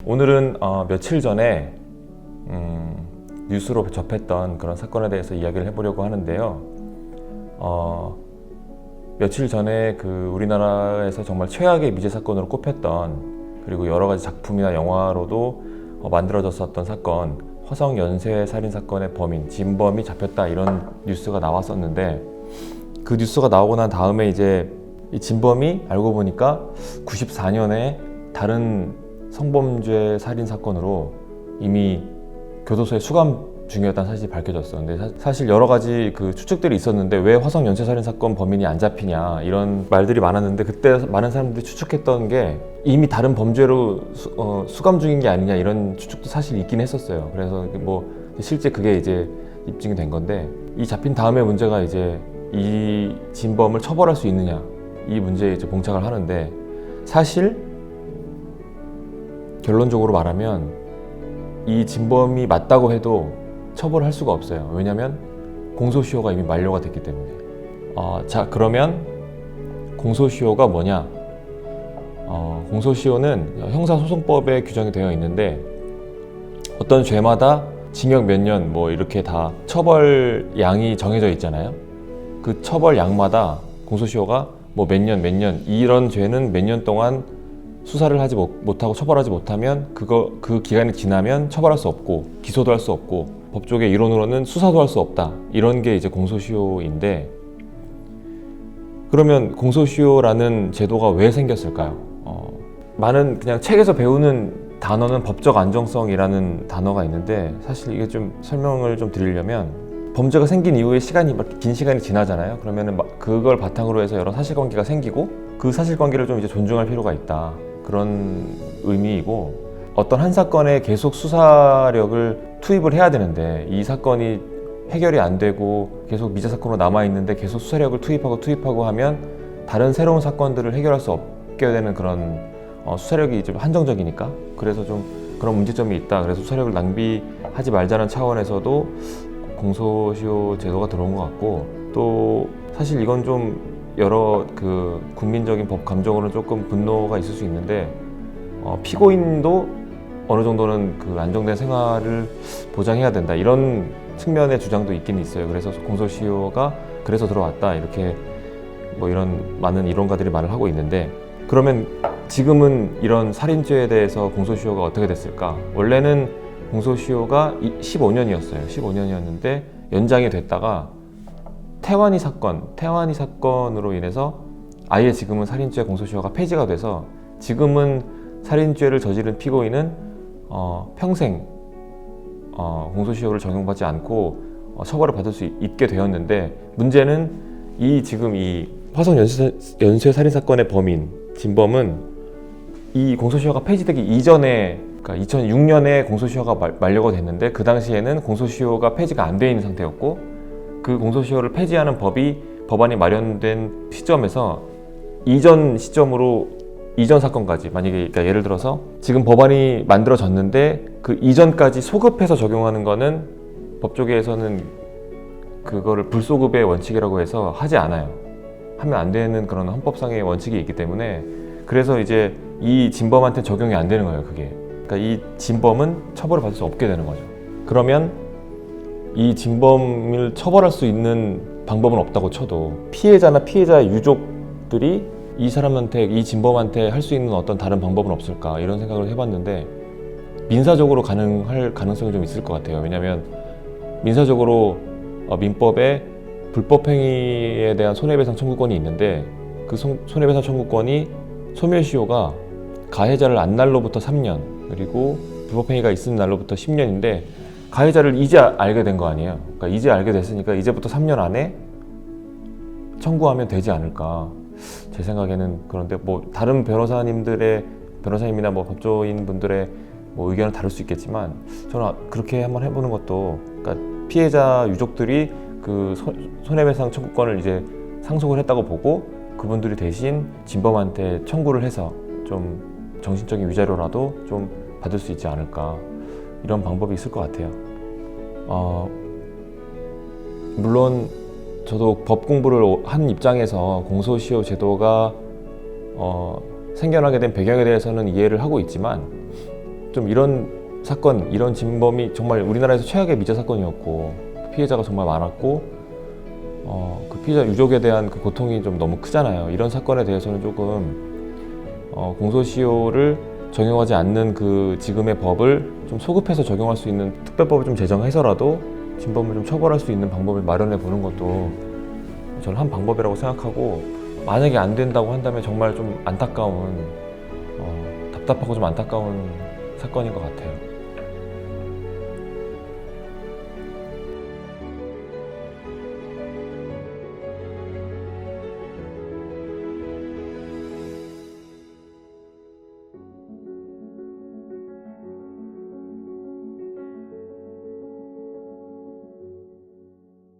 오늘은 며칠 전에 뉴스로 접했던 그런 사건에 대해서 이야기를 해보려고 하는데요. 며칠 전에 우리나라에서 정말 최악의 미제 사건으로 꼽혔던, 그리고 여러 가지 작품이나 영화로도 만들어졌었던 사건, 화성 연쇄 살인 사건의 범인 진범이 잡혔다, 이런 뉴스가 나왔었는데, 그 뉴스가 나오고 난 다음에 이제 이 진범이 알고 보니까 94년에 다른 성범죄 살인 사건으로 이미 교도소에 수감 중이었다는 사실이 밝혀졌어. 근데 사실 여러 가지 추측들이 있었는데 왜 화성 연쇄 살인 사건 범인이 안 잡히냐, 이런 말들이 많았는데, 그때 많은 사람들이 추측했던 게 이미 다른 범죄로 수감 중인 게 아니냐, 이런 추측도 사실 있긴 했었어요. 그래서 실제 그게 이제 입증이 된 건데, 이 잡힌 다음에 문제가 이제 이 진범을 처벌할 수 있느냐, 이 문제에 이제 봉착을 하는데, 사실 결론적으로 말하면 이 진범이 맞다고 해도 처벌할 수가 없어요. 왜냐하면 공소시효가 이미 만료가 됐기 때문에. 자, 그러면 공소시효가 뭐냐? 공소시효는 형사소송법에 규정이 되어 있는데, 어떤 죄마다 징역 몇 년 이렇게 다 처벌량이 정해져 있잖아요. 그 처벌량마다 공소시효가 몇 년, 이런 죄는 몇 년 동안 수사를 하지 못하고 처벌하지 못하면 그 기간이 지나면 처벌할 수 없고 기소도 할 수 없고, 법조계 이론으로는 수사도 할 수 없다, 이런 게 이제 공소시효인데, 그러면 공소시효라는 제도가 왜 생겼을까요? 많은 그냥 책에서 배우는 단어는 법적 안정성이라는 단어가 있는데, 사실 이게 좀 설명을 좀 드리려면, 범죄가 생긴 이후에 긴 시간이 지나잖아요. 그러면은 그걸 바탕으로 해서 여러 사실관계가 생기고, 그 사실관계를 좀 이제 존중할 필요가 있다, 그런 의미이고, 어떤 한 사건에 계속 수사력을 투입을 해야 되는데, 이 사건이 해결이 안 되고 계속 미제 사건으로 남아있는데 계속 수사력을 투입하고 하면 다른 새로운 사건들을 해결할 수 없게 되는 그런 수사력이 좀 한정적이니까, 그래서 좀 그런 문제점이 있다. 그래서 수사력을 낭비하지 말자는 차원에서도 공소시효 제도가 들어온 것 같고, 또 사실 이건 좀 여러 국민적인 법 감정으로는 조금 분노가 있을 수 있는데, 피고인도 어느 정도는 안정된 생활을 보장해야 된다, 이런 측면의 주장도 있긴 있어요. 그래서 공소시효가 그래서 들어왔다, 이렇게 이런 많은 이론가들이 말을 하고 있는데, 그러면 지금은 이런 살인죄에 대해서 공소시효가 어떻게 됐을까? 원래는 공소시효가 15년이었어요. 15년이었는데 연장이 됐다가 태완이 사건으로 인해서 아예 지금은 살인죄 공소시효가 폐지가 돼서, 지금은 살인죄를 저지른 피고인은 평생 공소시효를 적용받지 않고 처벌을 받을 수 있게 되었는데, 문제는 지금 이 화성 연쇄 살인 사건의 범인 진범은 이 공소시효가 폐지되기 이전에, 그러니까 2006년에 공소시효가 만료가 됐는데, 그 당시에는 공소시효가 폐지가 안 돼 있는 상태였고, 그 공소시효를 폐지하는 법안이 마련된 시점에서 이전 시점으로 이전 사건까지, 만약에 그러니까 예를 들어서 지금 법안이 만들어졌는데 그 이전까지 소급해서 적용하는 거는 법조계에서는 그거를 불소급의 원칙이라고 해서 하지 않아요. 하면 안 되는 그런 헌법상의 원칙이 있기 때문에, 그래서 이제 이 진범한테 적용이 안 되는 거예요, 그게. 그러니까 이 진범은 처벌을 받을 수 없게 되는 거죠. 그러면 이 진범을 처벌할 수 있는 방법은 없다고 쳐도, 피해자나 피해자의 유족들이 이 진범한테 할 수 있는 어떤 다른 방법은 없을까, 이런 생각을 해봤는데, 민사적으로 가능할 가능성이 좀 있을 것 같아요. 왜냐하면 민사적으로 민법에 불법행위에 대한 손해배상 청구권이 있는데, 그 손해배상 청구권이 소멸시효가 가해자를 안 날로부터 3년, 그리고 불법행위가 있은 날로부터 10년인데, 가해자를 이제 알게 된 거 아니에요. 그러니까 이제 알게 됐으니까 이제부터 3년 안에 청구하면 되지 않을까, 제 생각에는. 그런데 다른 변호사님이나 법조인 분들의 의견은 다를 수 있겠지만, 저는 그렇게 한번 해보는 것도, 그러니까 피해자 유족들이 그 손해배상 청구권을 이제 상속을 했다고 보고, 그분들이 대신 진범한테 청구를 해서 좀 정신적인 위자료라도 좀 받을 수 있지 않을까, 이런 방법이 있을 것 같아요. 물론 저도 법 공부를 한 입장에서 공소시효 제도가 생겨나게 된 배경에 대해서는 이해를 하고 있지만, 좀 이런 사건, 이런 진범이 정말 우리나라에서 최악의 미제 사건이었고 피해자가 정말 많았고 그 피해자 유족에 대한 그 고통이 좀 너무 크잖아요. 이런 사건에 대해서는 조금 공소시효를 적용하지 않는 그 지금의 법을 좀 소급해서 적용할 수 있는 특별법을 좀 제정해서라도 진범을 좀 처벌할 수 있는 방법을 마련해 보는 것도 저는 한 방법이라고 생각하고, 만약에 안 된다고 한다면 정말 좀 안타까운 답답하고 좀 안타까운 사건인 것 같아요.